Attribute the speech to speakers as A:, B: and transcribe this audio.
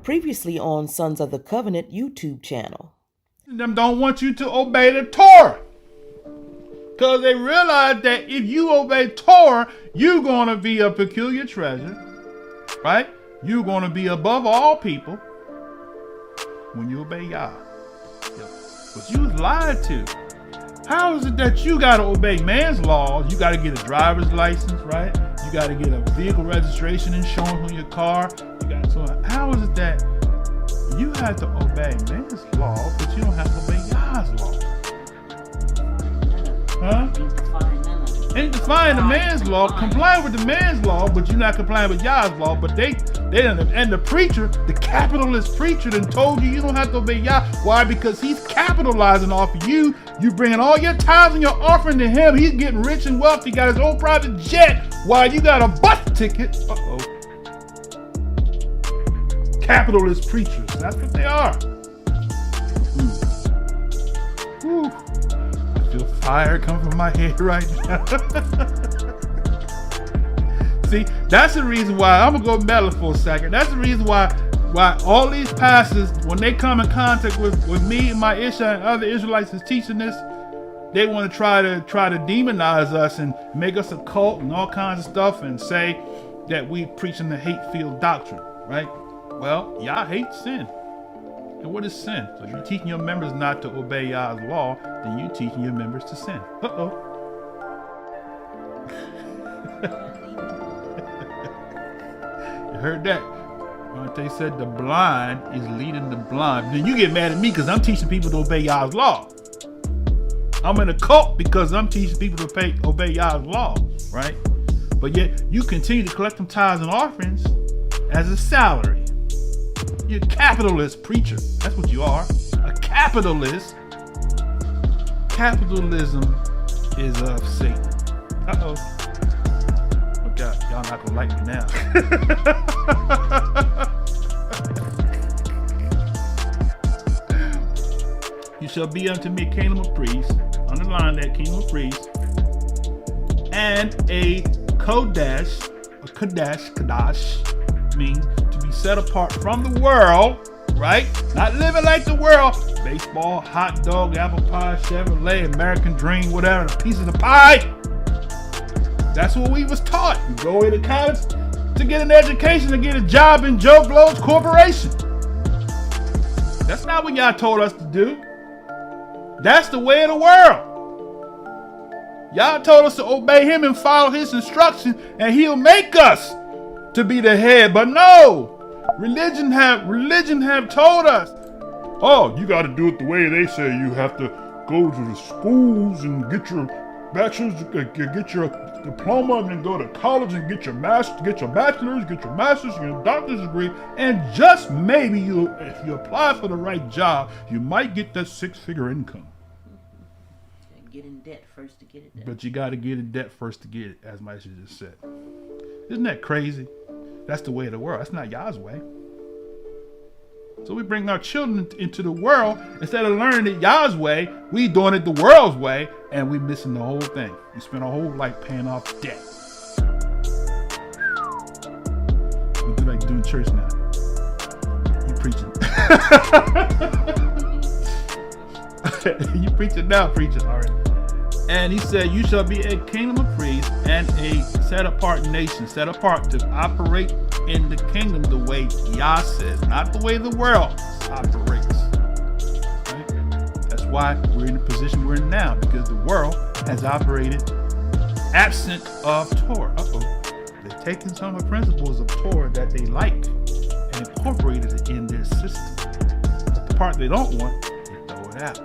A: Previously on Sons of the Covenant YouTube channel.
B: Them don't want you to obey the Torah. Because they realize that if you obey Torah, you're going to be a peculiar treasure. Right? You're going to be above all people when you obey Yah. But you was lied to. How is it that you got to obey man's laws? You got to get a driver's license, right? You got to get a vehicle registration insurance on your car. How is it that you have to obey man's law, but you don't have to obey Yah's law? Huh? Ain't defying the man's law, complying with the man's law, but you're not complying with Yah's law. But they and the preacher, the capitalist preacher, done told you don't have to obey Yah. Why? Because he's capitalizing off of you. You bringing all your tithes and your offering to him. He's getting rich and wealthy. Got his own private jet. While you got a bus ticket. Capitalist preachers. That's what they are. Whew. I feel fire come from my head right now. See, that's the reason why I'm gonna go mellow for a second. That's the reason why all these pastors, when they come in contact with me and my Isha and other Israelites that's teaching this, they want to try to demonize us and make us a cult and all kinds of stuff and say that we preaching the hate-filled doctrine, right? Well, Yah hates sin. And what is sin? So if you're teaching your members not to obey Yah's law, then you're teaching your members to sin. You heard that? They said the blind is leading the blind. Then you get mad at me because I'm teaching people to obey Yah's law. I'm in a cult because I'm teaching people to obey Yah's law, right? But yet you continue to collect them tithes and offerings as a salary. You're a capitalist preacher. That's what you are. A capitalist. Capitalism is of Satan. Oh God, y'all not gonna like me now. You shall be unto me a kingdom of priests. Underline that, kingdom of priests. And a Kodesh, Kadash, means to be set apart from the world, right? Not living like the world. Baseball, hot dog, apple pie, Chevrolet, American dream, whatever, a piece of the pie. That's what we was taught. You go into college to get an education, to get a job in Joe Blow's corporation. That's not what y'all told us to do. That's the way of the world. Y'all told us to obey him and follow his instructions, and he'll make us to be the head. But no, religion have told us, oh, you got to do it the way they say. You have to go to the schools and get your bachelor's, get your diploma, and then go to college and get your bachelor's, get your master's, your doctor's degree, and just maybe if you apply for the right job, you might get that 6-figure income.
C: Get in debt first to get it done.
B: But you got to get in debt first to get it, as Maisha just said. Isn't that crazy? That's the way of the world. That's not Yah's way. So we bring our children into the world. Instead of learning it Yah's way, we doing it the world's way, and we missing the whole thing. We spend our whole life paying off debt. We do like doing church now. You preaching. You preaching now, preaching. All right. And he said, you shall be a kingdom of priests and a set-apart nation, set apart to operate in the kingdom the way Yah says, not the way the world operates. Right? That's why we're in the position we're in now, because the world has operated absent of Torah. They're taking some of the principles of Torah that they like and incorporated it in their system. But the part they don't want, they throw it out.